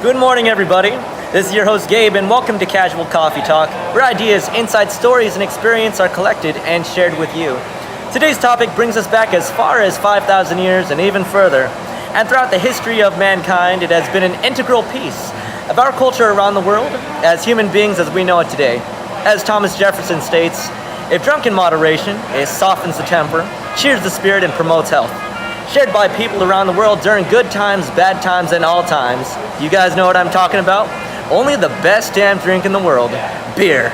Good morning, everybody. This is your host, Gabe, and welcome to Casual Coffee Talk, where ideas, inside stories, and experience are collected and shared with you. Today's topic brings us back as far as 5,000 years and even further. And throughout the history of mankind, it has been an integral piece of our culture around the world as human beings as we know it today. As Thomas Jefferson states, if drunk in moderation, it softens the temper, cheers the spirit, and promotes health. Shared by people around the world during good times, bad times, and all times. You guys know what I'm talking about? Only the best damn drink in the world, beer.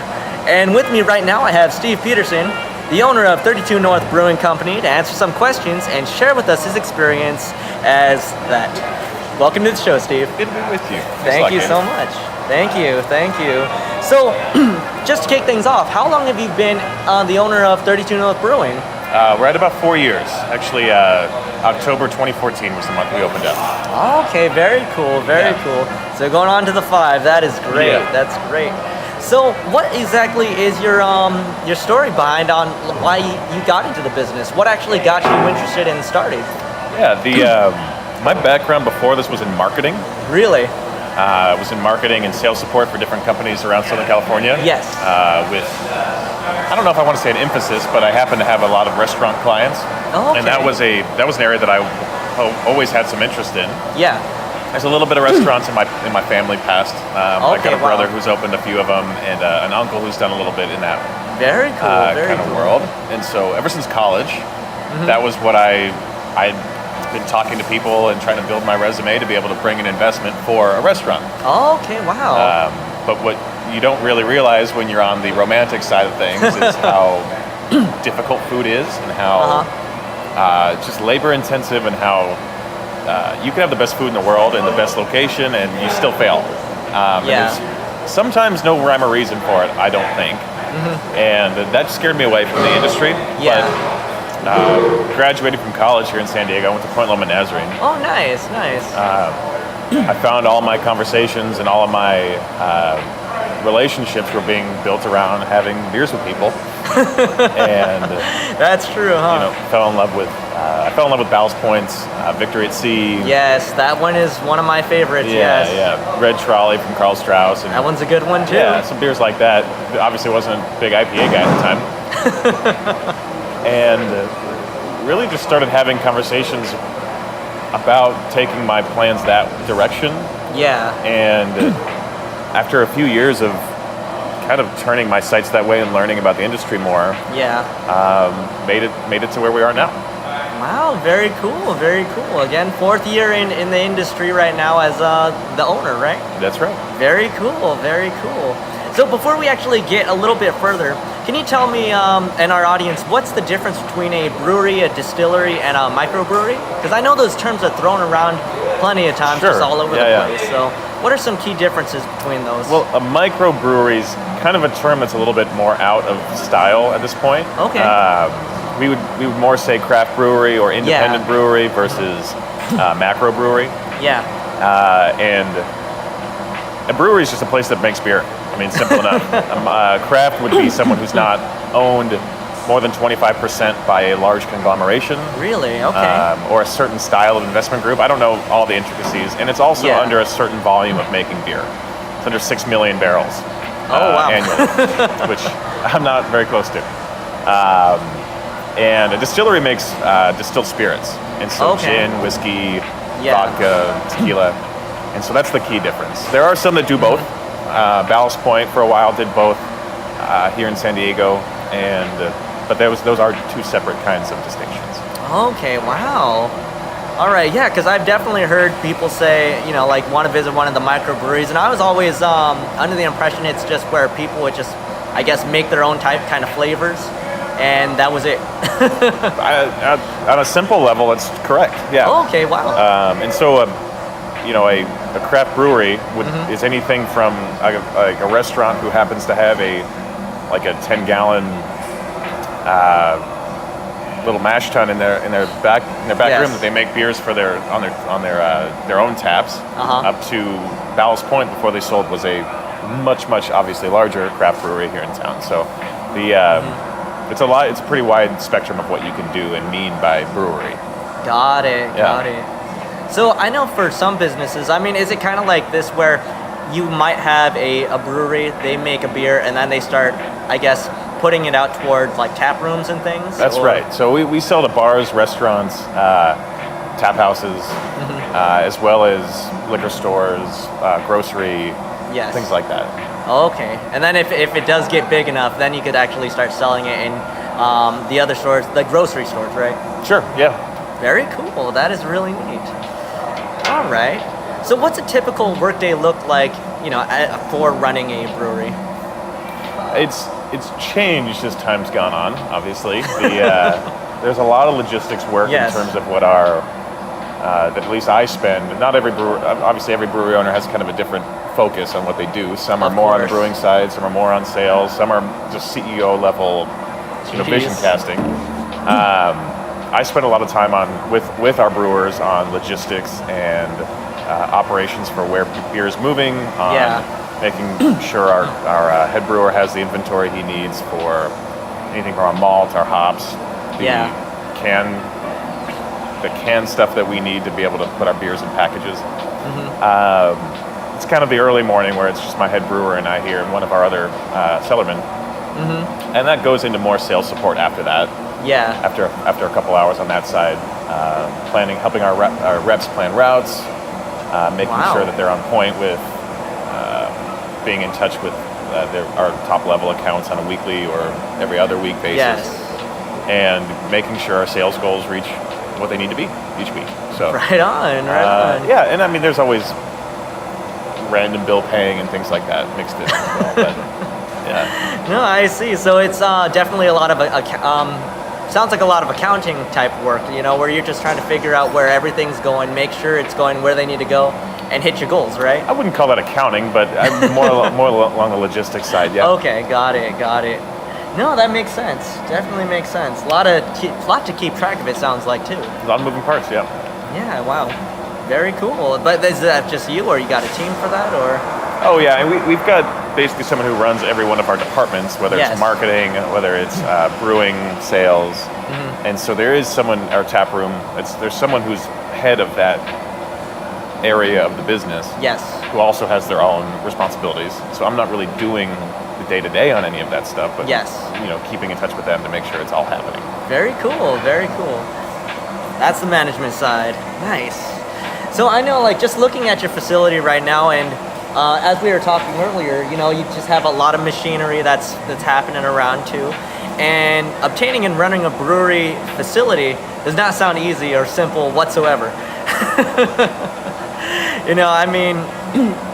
And with me right now I have Steve Peterson, the owner of 32 North Brewing Company, to answer some questions and share with us his experience as that. Welcome to the show, Steve. Good to be with you. Thank you so much. Thank you. So, just to kick things off, how long have you been the owner of 32 North Brewing? We're at about 4 years. Actually, October 2014 was the month we opened up. Okay, very cool. Cool. So going on to the 5, that is great. Yeah. That's great. So what exactly is your story behind on why you got into the business? What actually got you interested in starting? Yeah, my background before this was in marketing. Really? I was in marketing and sales support for different companies around Southern California. Yes. With, I don't know if I want to say an emphasis, but I happen to have a lot of restaurant clients. Oh, okay. And that was an area that I always had some interest in. Yeah. There's a little bit of restaurants in my family past. I got a brother who's opened a few of them, and an uncle who's done a little bit in that very cool, kind of world. And so ever since college, that was what I'd been talking to people and trying to build my resume to be able to bring an investment for a restaurant. Oh, okay, wow. But what you don't really realize when you're on the romantic side of things is how difficult food is and how just labor intensive, and how you can have the best food in the world and the best location and you still fail. And there's sometimes no rhyme or reason for it, I don't think. And that scared me away from the industry. Yeah. But graduated from college here in San Diego. I went to Point Loma Nazarene. Oh, nice. I found all my conversations and all of my relationships were being built around having beers with people. And that's true, huh? I fell in love with Ballast Point's Victory at Sea. Yes, that one is one of my favorites. Yeah, yes. yeah. Red Trolley from Carl Strauss. And that one's a good one too. Yeah, some beers like that. Obviously, wasn't a big IPA guy at the time. And really just started having conversations about taking my plans that direction. Yeah. And after a few years of kind of turning my sights that way and learning about the industry more, made it to where we are now. Wow, very cool. Again, 4th year in the industry right now as the owner, right? That's right. Very cool. So before we actually get a little bit further, can you tell me and our audience what's the difference between a brewery, a distillery, and a microbrewery? Because I know those terms are thrown around plenty of times, just all over the place. So what are some key differences between those? Well, a microbrewery is kind of a term that's a little bit more out of style at this point. Okay. We would more say craft brewery or independent brewery versus macro brewery. Yeah. And a brewery is just a place that makes beer. I mean, simple enough. Craft would be someone who's not owned more than 25% by a large conglomeration. Really? Okay. Or a certain style of investment group. I don't know all the intricacies. And it's also under a certain volume of making beer. It's under 6 million barrels annually, which I'm not very close to. And a distillery makes distilled spirits. And so gin, whiskey, vodka, tequila. And so that's the key difference. There are some that do both. Ballast Point for a while did both here in San Diego, but those are two separate kinds of distinctions. Okay, wow. All right, yeah, because I've definitely heard people say, like want to visit one of the microbreweries, and I was always under the impression it's just where people would just, I guess, make their own kind of flavors, and that was it. On a simple level, that's correct. Yeah. Okay, wow. And so. A craft brewery is anything from a restaurant who happens to have a 10-gallon little mash tun in their back room that they make beers for on their own taps, up to Ballast Point before they sold was a much obviously larger craft brewery here in town. So it's a pretty wide spectrum of what you can do and mean by brewery. Got it. So I know for some businesses, I mean, is it kind of like this where you might have a brewery, they make a beer, and then they start, I guess, putting it out towards like tap rooms and things? That's right. So we sell to bars, restaurants, tap houses, as well as liquor stores, grocery, Yes. things like that. Okay. And then if it does get big enough, then you could actually start selling it in the other stores, the grocery stores, right? Sure, yeah. Very cool. That is really neat. All right. So what's a typical workday look like, for running a brewery? It's changed as time's gone on, obviously. There's a lot of logistics work Yes. in terms of what that at least I spend. Not every brewer, obviously every brewery owner has kind of a different focus on what they do. Some are Of more on the course. brewing side, some are more on sales, some are just CEO level, vision Jeez. casting. I spend a lot of time with our brewers on logistics and operations for where beer is moving, on Yeah. making sure our head brewer has the inventory he needs for anything from our malt, our hops, the Yeah. can stuff that we need to be able to put our beers in packages. It's kind of the early morning where it's just my head brewer and I here and one of our other cellarmen. And that goes into more sales support after that. Yeah. After a couple hours on that side, helping our reps plan routes, making Wow. sure that they're on point with being in touch with our top level accounts on a weekly or every other week basis, Yes. and making sure our sales goals reach what they need to be each week. So Right on. Right on. yeah, and I mean there's always random bill paying and things like that mixed in as well. But yeah. No, I see. So it's definitely a lot of sounds like a lot of accounting type work, where you're just trying to figure out where everything's going, make sure it's going where they need to go, and hit your goals, right? I wouldn't call that accounting, but I'm more along the logistics side. Yeah. Okay, got it. No, that makes sense. Definitely makes sense. A lot to keep track of. It sounds like too. A lot of moving parts. Yeah. Yeah. Wow. Very cool. But is that just you, or you got a team for that, or? Oh yeah, and we've got basically someone who runs every one of our departments, whether Yes. it's marketing, whether it's brewing, sales, and so there is someone, our tap room. There's someone who's head of that area of the business, Yes. who also has their own responsibilities. So I'm not really doing the day to day on any of that stuff, but Yes. keeping in touch with them to make sure it's all happening. Very cool. Very cool. That's the management side. Nice. So I know, like, just looking at your facility right now, and as we were talking earlier, you just have a lot of machinery that's happening around too, and obtaining and running a brewery facility does not sound easy or simple whatsoever. I mean,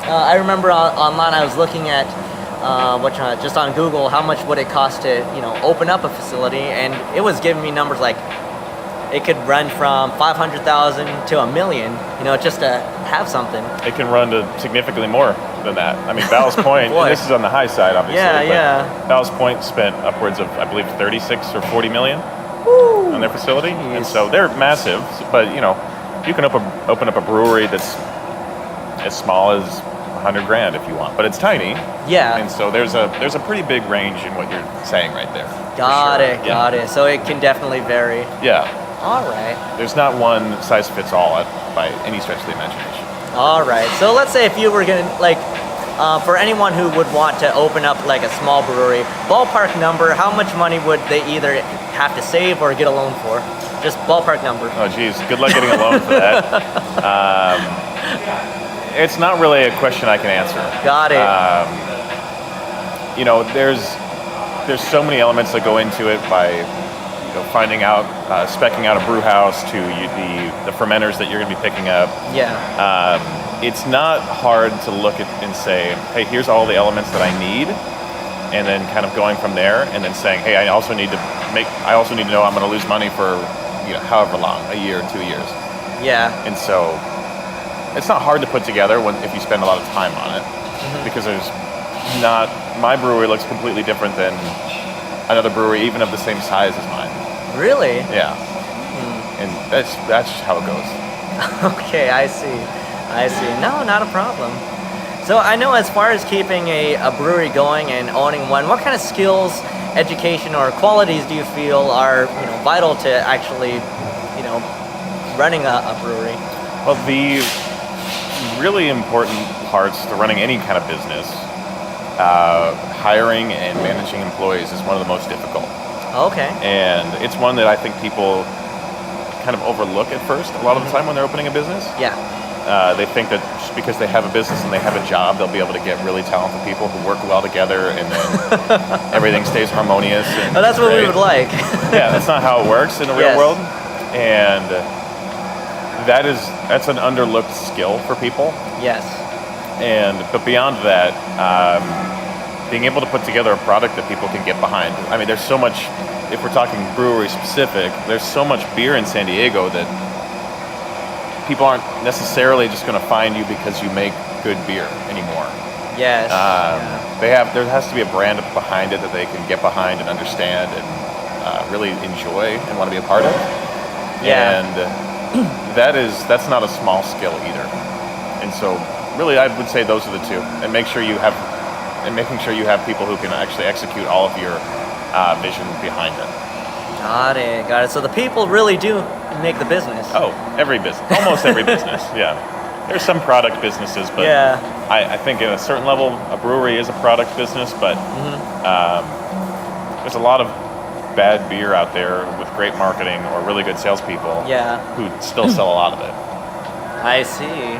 I remember online I was looking at just on Google, how much would it cost to open up a facility, and it was giving me numbers like it could run from 500,000 to $1 million, just to have something. It can run to significantly more than that. I mean, Ballast Point, Boy. and this is on the high side, obviously. Yeah, but yeah. Ballast Point spent upwards of, I believe, 36 or 40 million Woo! on their facility, and Jeez. so they're massive. But you can open up a brewery that's as small as 100 grand if you want, but it's tiny. Yeah. And so there's a pretty big range in what you're saying right there. for Got sure. it. Yeah. Got it. So it can definitely vary. Yeah. All right. There's not one size fits all by any stretch of the imagination. All right. So let's say if you were gonna for anyone who would want to open up like a small brewery, ballpark number, how much money would they either have to save or get a loan for? Just ballpark number. Oh, geez. Good luck getting a loan for that. It's not really a question I can answer. Got it. There's so many elements that go into it, by finding out, speccing out a brew house to the fermenters that you're going to be picking up. Yeah. It's not hard to look at and say, hey, here's all the elements that I need, and then kind of going from there, and then saying, hey, I also need to know I'm going to lose money for however long, a year, 2 years. Yeah. And so it's not hard to put together if you spend a lot of time on it, because my brewery looks completely different than another brewery, even of the same size as mine. Really? Yeah. And that's how it goes. Okay, I see. No, not a problem. So I know as far as keeping a brewery going and owning one, what kind of skills, education, or qualities do you feel are vital to actually running a brewery? Well, the really important parts to running any kind of business, hiring and managing employees is one of the most difficult. Okay. And it's one that I think people kind of overlook at first a lot of the time when they're opening a business. Yeah. They think that just because they have a business and they have a job, they'll be able to get really talented people who work well together, and then everything stays harmonious. And Oh, that's what we great. would like. Yeah, that's not how it works in the real Yes. world. And that's an underlooked skill for people. Yes. But beyond that, being able to put together a product that people can get behind. I mean, there's so much. If we're talking brewery specific, there's so much beer in San Diego that people aren't necessarily just going to find you because you make good beer anymore. Yes. There has to be a brand behind it that they can get behind and understand and really enjoy and want to be a part of. Yeah. And that's not a small skill either. And so, really, I would say those are the two. And making sure you have people who can actually execute all of your vision behind it. Got it. So the people really do make the business. Oh, every business, almost every business. Yeah, there's some product businesses, but Yeah. I think at a certain level, a brewery is a product business. But there's a lot of bad beer out there with great marketing or really good salespeople. Yeah. Who still sell a lot of it. I see.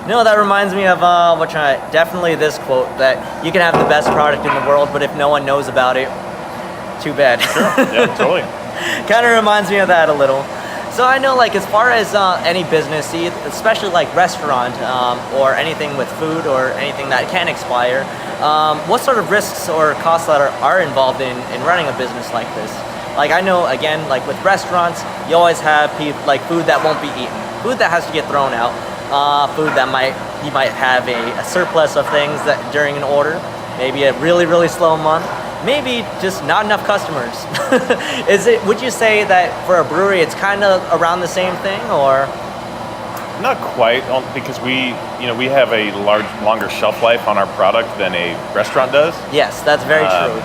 No, that reminds me of definitely this quote that you can have the best product in the world, but if no one knows about it, too bad. Sure. Yeah, totally. Kind of reminds me of that a little. So I know, like, as far as any business, especially like restaurant or anything with food or anything that can expire, what sort of risks or costs that are involved in running a business like this? Like, I know, again, like with restaurants, you always have food that won't be eaten, food that has to get thrown out, food that you might have a surplus of things that during an order, maybe a really, really slow month, maybe just not enough customers. Would you say that for a brewery it's kind of around the same thing, or? Not quite, because we have a longer shelf life on our product than a restaurant does. Yes, that's very true.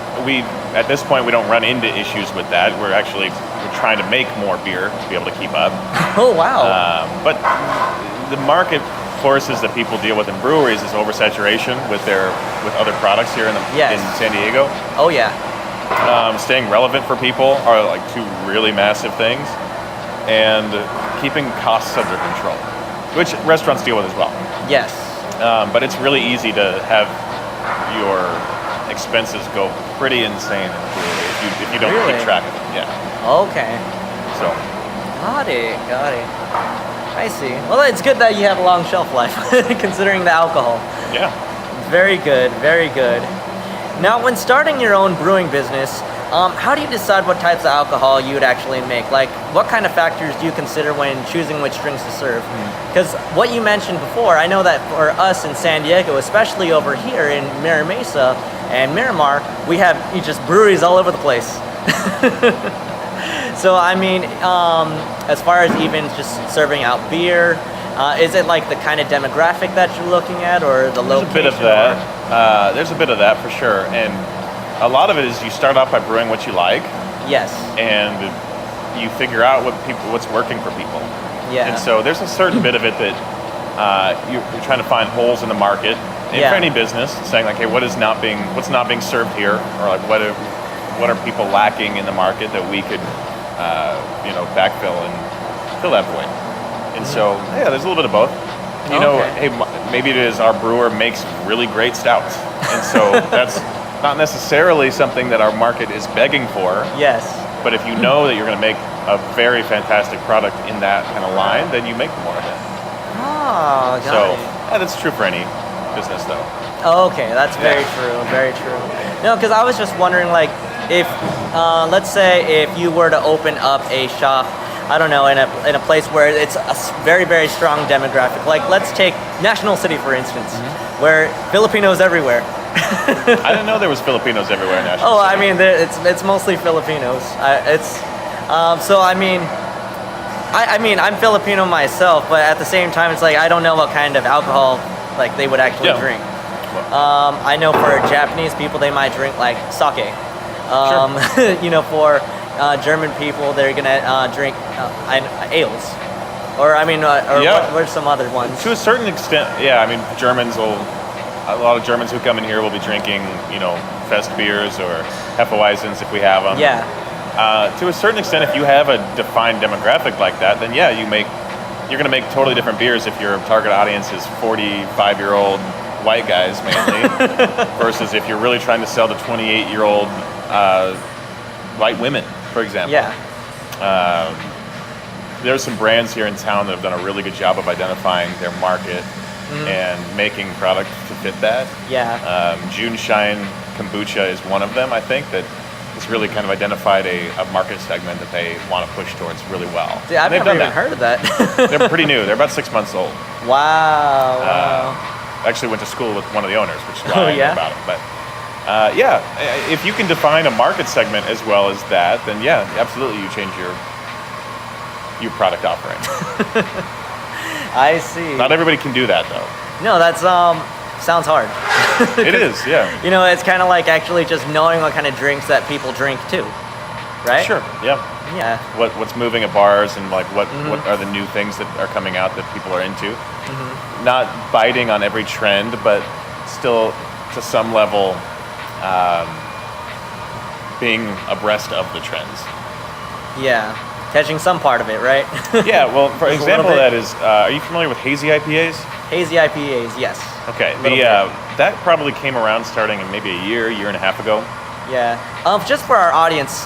At this point, we don't run into issues with that. We're trying to make more beer to be able to keep up. Oh, wow. But the market forces that people deal with in breweries is oversaturation with other products here in San Diego. Oh, yeah. Staying relevant for people are like two really massive things, and keeping costs under control, which restaurants deal with as well. Yes. But it's really easy to have your expenses go pretty insane in a brewery if you don't Really? keep track of them. Yeah. Okay. So. Got it. I see. Well, it's good that you have a long shelf life, considering the alcohol. Yeah. Very good. Now, when starting your own brewing business, how do you decide what types of alcohol you would actually make? Like, what kind of factors do you consider when choosing which drinks to serve? Because what you mentioned before, I know that for us in San Diego, especially over here in Mira Mesa and Miramar, we have just breweries all over the place. So, I mean, as far as even just serving out beer, is it like the kind of demographic that you're looking at, or the location? There's a bit of that. There's a bit of that for sure. And a lot of it is you start off by brewing what you like. Yes. And you figure out what's working for people. Yeah. And so there's a certain bit of it that you're trying to find holes in the market. And for any business, saying like, hey, what's not being served here, or like what are people lacking in the market that we could backfill and fill that void. And so yeah, there's a little bit of both. Hey, maybe it is our brewer makes really great stouts, and so that's not necessarily something that our market is begging for. Yes. But if you know that you're going to make a very fantastic product in that kind of line, then you make more of it. Oh, got it. Yeah, that's true for any business, though. Oh, okay, that's very true. No, because I was just wondering, like, if let's say if you were to open up a shop, I don't know, in a place where it's a very, very strong demographic. Like, let's take National City, for instance, where Filipinos everywhere. I didn't know there was Filipinos everywhere in National City. I mean, it's mostly Filipinos. So I mean, I'm Filipino myself, but at the same time, it's like I don't know what kind of alcohol like they would actually drink. I know for Japanese people, they might drink like sake. Sure. For German people, they're gonna drink ales. Or I mean, or Yeah. what are some other ones? To a certain extent, yeah. I mean, a lot of Germans who come in here will be drinking, Fest beers or Hefeweizens if we have them. Yeah. To a certain extent, if you have a defined demographic like that, then yeah, you're going to make totally different beers if your target audience is 45-year-old white guys mainly, versus if you're really trying to sell to 28-year-old white women, for example. Yeah. There's some brands here in town that have done a really good job of identifying their market and making product to fit that. Yeah. June Shine Kombucha is one of them, I think, that has really kind of identified a market segment that they want to push towards really well. See, I've never even heard of that. They're pretty new. They're about 6 months old. Wow. I actually went to school with one of the owners, which is why I know about them. But yeah, if you can define a market segment as well as that, then yeah, absolutely you change your product offering. I see. Not everybody can do that though. No, that's sounds hard. It is, yeah. It's kind of like actually just knowing what kind of drinks that people drink too, right? Sure, yeah. Yeah. What's moving at bars and like what are the new things that are coming out that people are into. Not biting on every trend, but still to some level being abreast of the trends. Yeah. Catching some part of it, right? Yeah, well, for Just a example of little that is, are you familiar with hazy IPAs? Hazy IPAs, yes. Okay, Little bit. that probably came around starting in maybe a year and a half ago. Yeah. Just for our audience,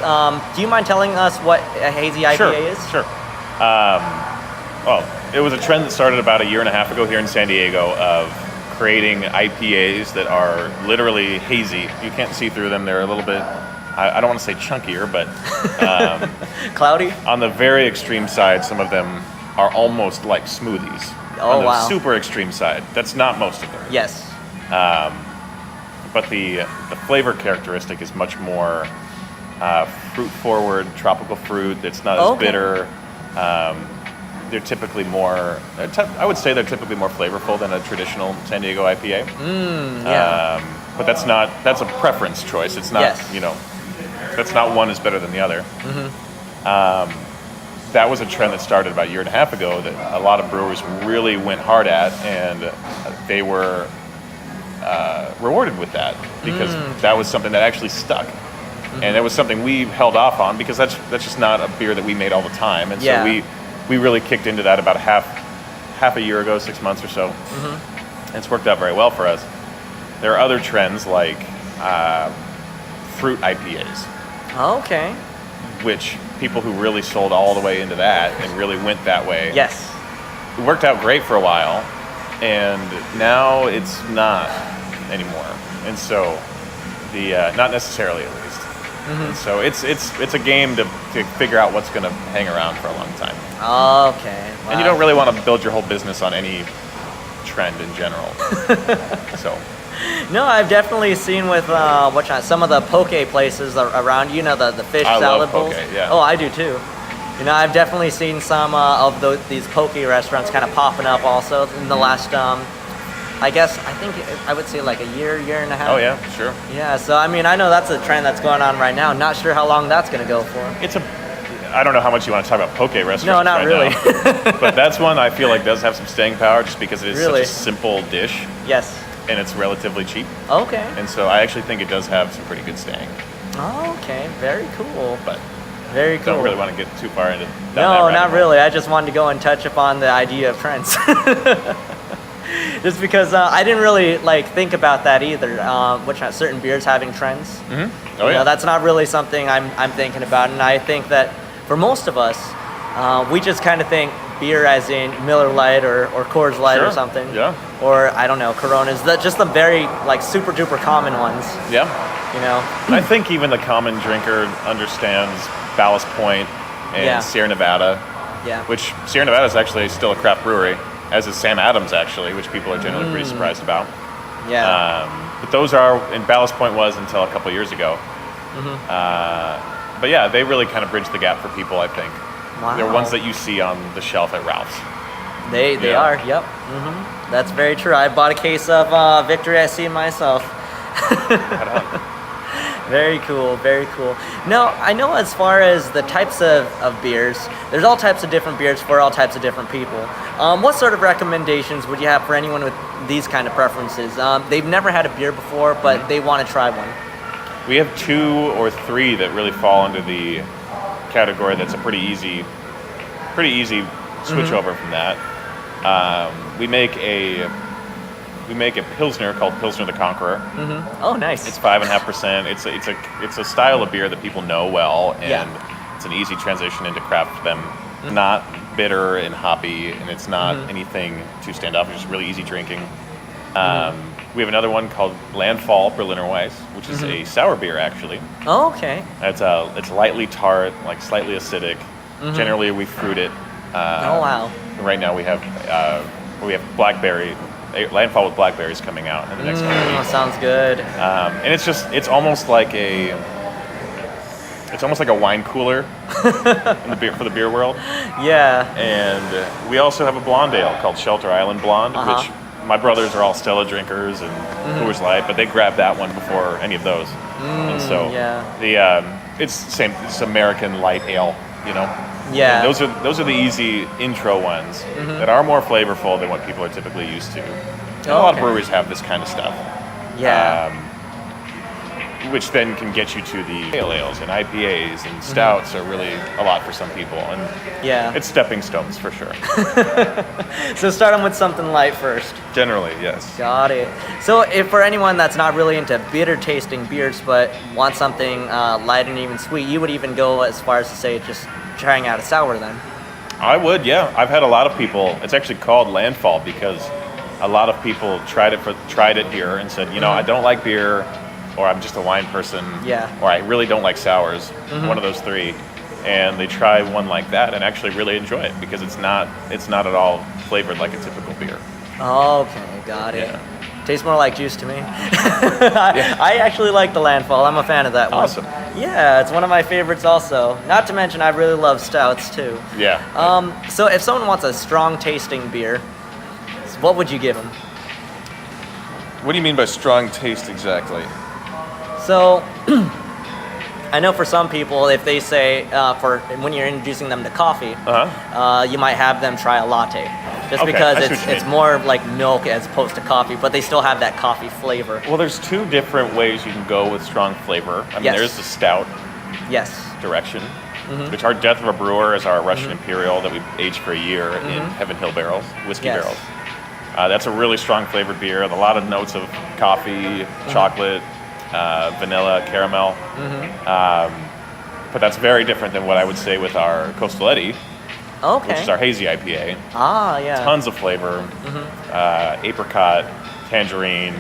do you mind telling us what a hazy IPA is? Sure. Well, it was a trend that started about a year and a half ago here in San Diego of creating IPAs that are literally hazy. You can't see through them. They're a little bit, I don't want to say chunkier, but Cloudy? on the very extreme side, some of them are almost like smoothies. Oh, on the wow. super extreme side. That's not most of them. Yes. But the flavor characteristic is much more fruit forward, tropical fruit. It's not as bitter. They're typically more. I would say they're typically more flavorful than a traditional San Diego IPA. Yeah. But that's a preference choice. It's not. Yes. That's not one is better than the other. That was a trend that started about a year and a half ago that a lot of brewers really went hard at, and they were rewarded with that because that was something that actually stuck. And it was something we held off on because that's just not a beer that we made all the time. And so we really kicked into that about half a year ago, 6 months or so. And it's worked out very well for us. There are other trends like fruit IPAs. Okay. Which people who really sold all the way into that and really went that way. Yes. It worked out great for a while, and now it's not anymore. And so not necessarily at least. And so it's a game to figure out what's going to hang around for a long time. Okay. Wow. And you don't really want to build your whole business on any trend in general. So. No, I've definitely seen with some of the poke places around. The fish I salad love poke, bowls. yeah. Oh, I do too. I've definitely seen some of these poke restaurants kind of popping up also in the last. I would say like a year and a half. Oh yeah, sure. Yeah, so I know that's a trend that's going on right now. Not sure how long that's going to go for. I don't know how much you want to talk about poke restaurants. No, not really. But that's one I feel like does have some staying power just because it is Really? such a simple dish. Yes. And it's relatively cheap. Okay. And so I actually think it does have some pretty good staying. Okay, very cool. But very cool. Don't really want to get too far into that. No, not really. I just wanted to go and touch upon the idea of trends. Just because I didn't really think about that either. Certain beers having trends. Mm-hmm. Oh yeah. That's not really something I'm thinking about, and I think that for most of us, we just kind of think beer as in Miller Lite or Coors Light or something. Yeah. Or I don't know, Coronas. Just the very super duper common ones. Yeah. I think even the common drinker understands Ballast Point and Sierra Nevada. Yeah. Which Sierra Nevada is actually still a craft brewery, as is Sam Adams actually, which people are generally pretty surprised about. Yeah. But those are, and Ballast Point was until a couple years ago. But yeah, they really kind of bridge the gap for people, I think. Wow. They're ones that you see on the shelf at Ralph's. They are, yep. That's very true. I bought a case of Victory I see myself. Very cool, very cool. Now, I know as far as the types of beers, there's all types of different beers for all types of different people. What sort of recommendations would you have for anyone with these kind of preferences? They've never had a beer before, but they want to try one. We have 2 or 3 that really fall under the category that's a pretty easy switch over from that. We make a Pilsner called Pilsner the Conqueror. Mm-hmm. Oh, nice. It's 5.5%. It's a style of beer that people know well, and it's an easy transition into craft for them. Not bitter and hoppy, and it's not anything too standoffish. It's really easy drinking. We have another one called Landfall Berliner Weiss, which is a sour beer actually. Oh, okay. It's lightly tart, like slightly acidic. Generally, we fruit it. Oh, wow. Right now we have blackberry. Landfall with blackberries coming out in the next couple weeks. Sounds good. And it's almost like a wine cooler for the beer world. Yeah. And we also have a blonde ale called Shelter Island Blonde, which my brothers are all Stella drinkers and Coors Light, but they grabbed that one before any of those. And so it's the same. It's American light ale, you know. Yeah. And those are the easy intro ones that are more flavorful than what people are typically used to. And a lot of breweries have this kind of stuff. Yeah. Which then can get you to the pale ales and IPAs and stouts are really a lot for some people. And it's stepping stones for sure. So start them with something light first. Generally, yes. Got it. So if for anyone that's not really into bitter tasting beers but wants something light and even sweet, you would even go as far as to say just trying out a sour then? I would, yeah. I've had a lot of people, it's actually called Landfall because a lot of people tried it here and said, you know, I don't like beer, or I'm just a wine person, or I really don't like sours, one of those 3. And they try one like that and actually really enjoy it because it's not at all flavored like a typical beer. Okay, got it. Yeah. Tastes more like juice to me. I actually like the Landfall. I'm a fan of that one. Awesome. Yeah, it's one of my favorites also. Not to mention I really love stouts too. Yeah. So if someone wants a strong tasting beer, what would you give them? What do you mean by strong taste exactly? So I know for some people, if they say for when you're introducing them to coffee, you might have them try a latte, just because it's more like milk as opposed to coffee, but they still have that coffee flavor. Well, there's 2 different ways you can go with strong flavor. I mean, there's the stout direction, which our Death of a Brewer is our Russian Imperial that we aged for a year in Heaven Hill barrels, whiskey barrels. That's a really strong flavored beer with a lot of notes of coffee, chocolate, vanilla, caramel. But that's very different than what I would say with our Coastal Eddy, which is our hazy IPA. Tons of flavor, apricot, tangerine,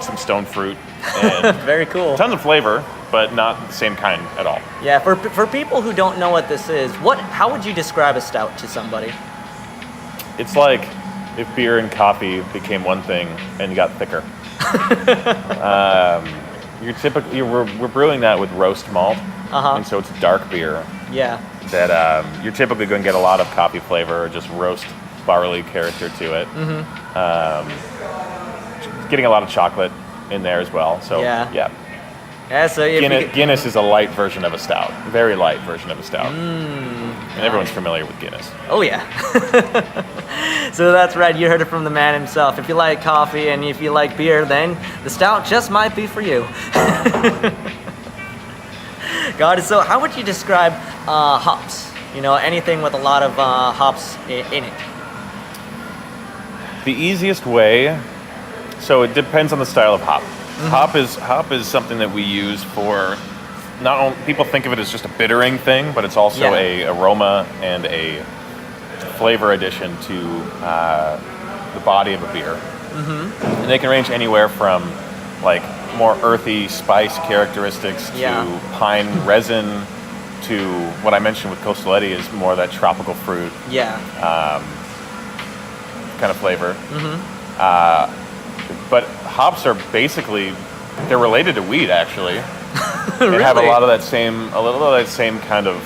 some stone fruit. And very cool. Tons of flavor, but not the same kind at all. Yeah, for people who don't know what this is, how would you describe a stout to somebody? It's like if beer and coffee became one thing and got thicker. We're brewing that with roast malt, and so it's a dark beer. Yeah. That you're typically going to get a lot of coffee flavor, or just roast barley character to it. Getting a lot of chocolate in there as well. So yeah. So Guinness is a light version of a stout, very light version of a stout, and everyone's familiar with Guinness. Oh yeah. So that's right, you heard it from the man himself. If you like coffee and if you like beer, then the stout just might be for you. Got it. So how would you describe hops? You know, anything with a lot of hops in it. The easiest way, so it depends on the style of hop. Hop is something that we use for not only, people think of it as just a bittering thing, but it's also a aroma and a flavor addition to the body of a beer. And they can range anywhere from like more earthy spice characteristics to pine resin to what I mentioned with Coastal Eddy is more that tropical fruit kind of flavor. But hops are basically, they're related to wheat actually. They have a little of that same kind of,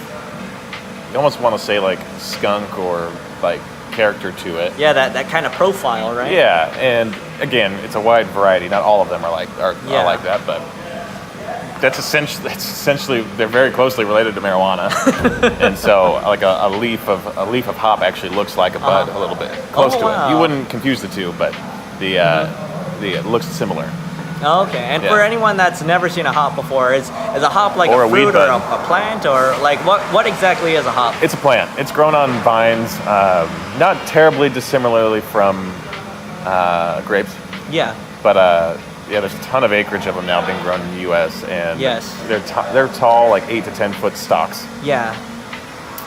you almost want to say like skunk or like character to it. Yeah, that kind of profile, right? Yeah, and again, it's a wide variety. Not all of them are like that, but that's essentially they're very closely related to marijuana, and so like a leaf of hop actually looks like a bud a little bit close to it. You wouldn't confuse the two, but it looks similar. Okay, and for anyone that's never seen a hop before, is a hop like Or a a weed fruit or bud. a plant, or like what exactly is a hop? It's a plant. It's grown on vines, not terribly dissimilarly from grapes, Yeah. but there's a ton of acreage of them now being grown in the U.S. and Yes. they're tall, like 8 to 10 foot stalks, Yeah.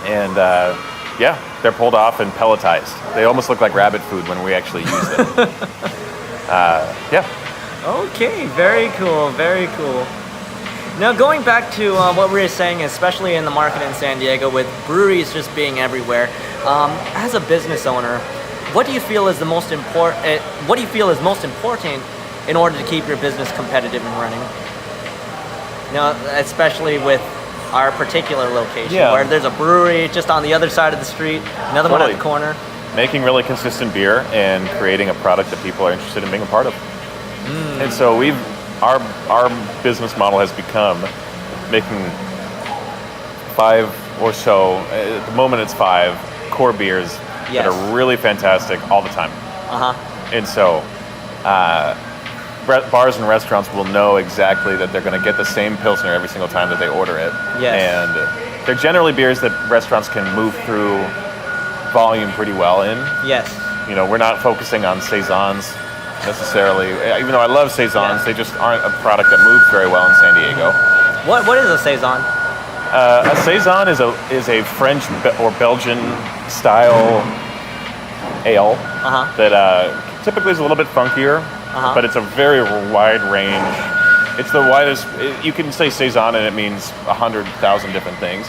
and they're pulled off and pelletized. They almost look like rabbit food when we actually use them. Okay, very cool, very cool. Now going back to what we were saying, especially in the market in San Diego with breweries just being everywhere, as a business owner, what do you feel is the most important? What do you feel is most important in order to keep your business competitive and running? Especially with our particular location, where there's a brewery just on the other side of the street, another one at the corner. Making really consistent beer and creating a product that people are interested in being a part of. And so our business model has become making 5 or so, at the moment it's 5 core beers that are really fantastic all the time. And so bars and restaurants will know exactly that they're going to get the same Pilsner every single time that they order it. And they're generally beers that restaurants can move through volume pretty well in. We're not focusing on Saisons necessarily. Even though I love Saisons, they just aren't a product that moves very well in San Diego. What is a Saison? A Saison is a French or Belgian style ale that typically is a little bit funkier, but it's a very wide range. It's the widest. You can say Saison and it means 100,000 different things.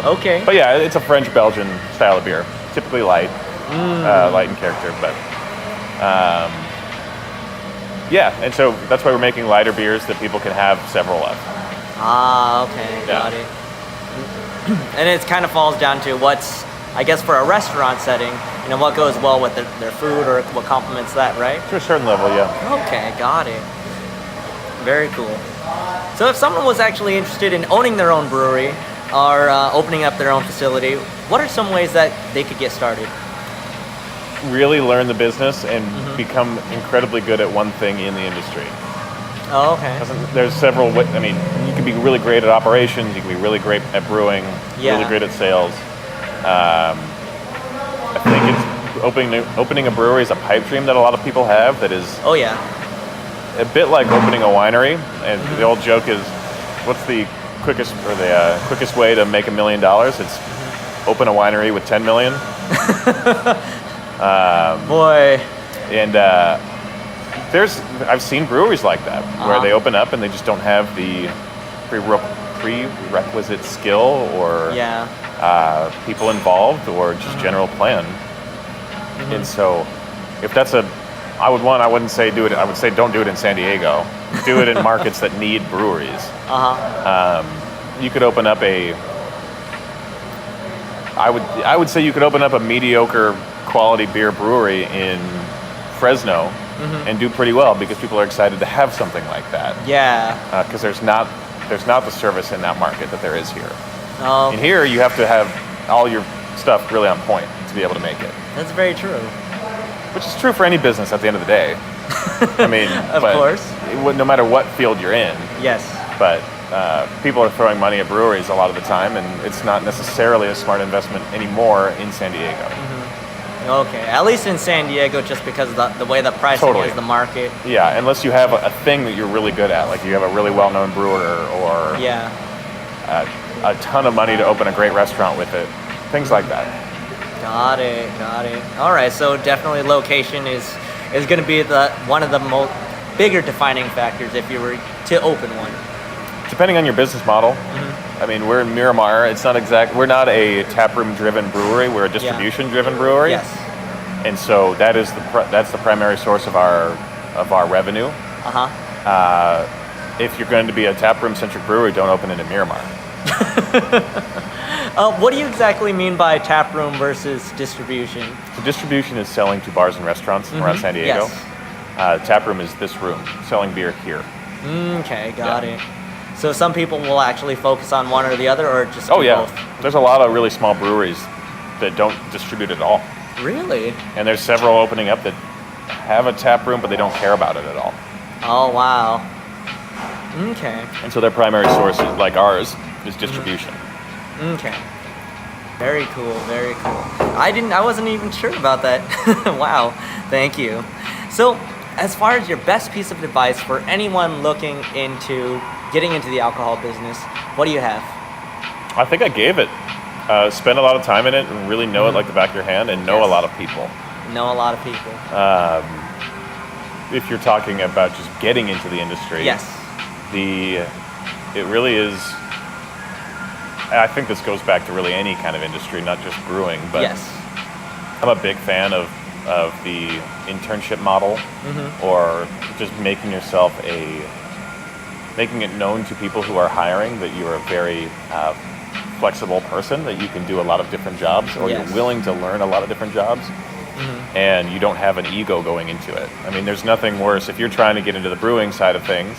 Okay. But yeah, it's a French-Belgian style of beer. Typically light, light in character, but and so that's why we're making lighter beers that people can have several of. Okay, got it. And it kind of falls down to what's, I guess, for a restaurant setting, what goes well with their food or what complements that, right? To a certain level, yeah. Okay, got it. Very cool. So if someone was actually interested in owning their own brewery or opening up their own facility, what are some ways that they could get started? Really learn the business and become incredibly good at one thing in the industry. Oh, okay. There's several. You can be really great at operations. You can be really great at brewing. Really great at sales. I think it's opening a brewery is a pipe dream that a lot of people have. That is. Oh yeah. A bit like opening a winery, and the old joke is, what's the quickest way to make $1 million? It's open a winery with 10 million. Boy. And I've seen breweries like that where they open up and they just don't have the prerequisite skill or people involved or just general plan. And so, if that's I wouldn't say do it. I would say don't do it in San Diego. Do it in markets that need breweries. You could open up I would say you could open up a mediocre quality beer brewery in Fresno and do pretty well because people are excited to have something like that. Because there's not the service in that market that there is here. And here you have to have all your stuff really on point to be able to make it. That's very true. Which is true for any business at the end of the day. Of course. No matter what field you're in. Yes. But people are throwing money at breweries a lot of the time, and it's not necessarily a smart investment anymore in San Diego. Okay, at least in San Diego, just because of the way the pricing is, the market. Yeah, unless you have a thing that you're really good at, like you have a really well-known brewer or a ton of money to open a great restaurant with it, things like that. Got it. All right, so definitely location is going to be one of the bigger defining factors if you were to open one. Depending on your business model. We're in Miramar. We're not a taproom-driven brewery. We're a distribution-driven brewery. Yes. And so that's the primary source of our revenue. If you're going to be a taproom-centric brewery, don't open it in Miramar. What do you exactly mean by taproom versus distribution? So distribution is selling to bars and restaurants around San Diego. Yes. Taproom is this room, selling beer here. Okay, got Yeah. it. So some people will actually focus on one or the other, or just Oh do yeah, both? there's a lot of really small breweries that don't distribute at all, Really? and there's several opening up that have a tap room, but they don't care about it at all. Oh, wow. Okay. And so their primary source, like ours, is distribution. Okay. Very cool, very cool. I wasn't even sure about that. Wow, thank you. So, as far as your best piece of advice for anyone looking into getting into the alcohol business, what do you have? I think I gave it. Spend a lot of time in it and really know it like the back of your hand, and know Yes. a lot of people. Know a lot of people. If you're talking about just getting into the industry, Yes. it really is. I think this goes back to really any kind of industry, not just brewing. But Yes. I'm a big fan of the internship model, or just making it known to people who are hiring that you're a very flexible person, that you can do a lot of different jobs, or Yes. you're willing to learn a lot of different jobs, and you don't have an ego going into it. I mean, there's nothing worse if you're trying to get into the brewing side of things.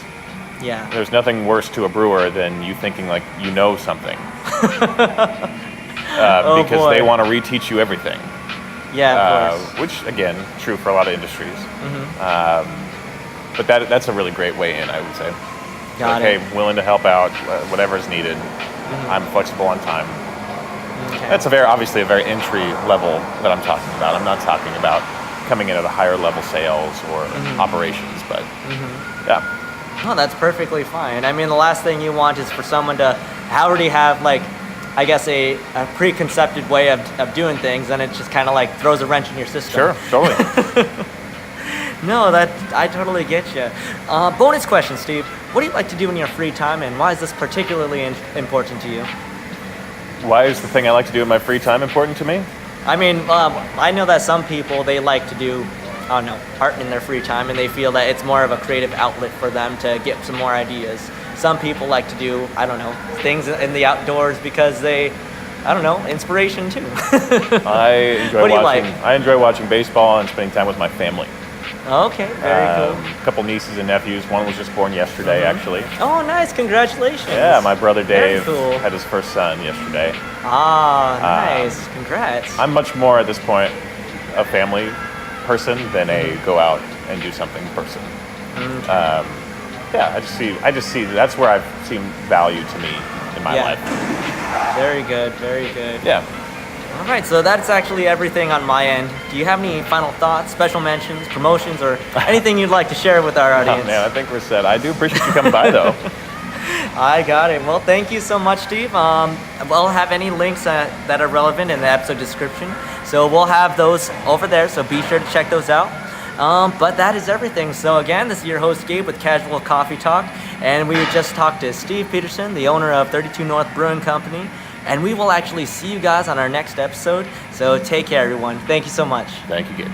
Yeah. There's nothing worse to a brewer than you thinking like you know something, Oh, because boy. they want to reteach you everything. Yeah, of course. Which again, true for a lot of industries. But that's a really great way in, I would say. Got Okay, it. willing to help out, whatever's needed. I'm flexible on time. Okay. That's obviously a very entry level that I'm talking about. I'm not talking about coming in at a higher level sales or operations, but yeah. Oh, that's perfectly fine. I mean, the last thing you want is for someone to already have, like, I guess a preconceived way of doing things, and it just kind of like throws a wrench in your system. Sure, totally. No, that I totally get you. Bonus question, Steve. What do you like to do in your free time, and why is this particularly important to you? Why is the thing I like to do in my free time important to me? I mean, I know that some people, they like to do, I don't know, art in their free time, and they feel that it's more of a creative outlet for them to get some more ideas. Some people like to do, I don't know, things in the outdoors because they, I don't know, inspiration too. I enjoy What do you watching. like? I enjoy watching baseball and spending time with my family. Okay, very cool. A couple nieces and nephews. One was just born yesterday, actually. Oh, nice, congratulations. Yeah, my brother Very Dave cool. had his first son yesterday. Ah, nice, congrats. I'm much more at this point a family person than a go out and do something person. Yeah, I just see that's where I've seen value to me in my Yeah. life. Very good, very good. Yeah. All right, so that's actually everything on my end. Do you have any final thoughts, special mentions, promotions, or anything you'd like to share with our Oh, audience? man, I think we're set. I do appreciate you coming by, though. I got it. Well, thank you so much, Steve. We'll have any links that are relevant in the episode description. So we'll have those over there, so be sure to check those out. But that is everything. So again, this is your host, Gabe, with Casual Coffee Talk. And we just talked to Steve Peterson, the owner of 32 North Brewing Company. And we will actually see you guys on our next episode. So take care, everyone. Thank you so much. Thank you, Gabe.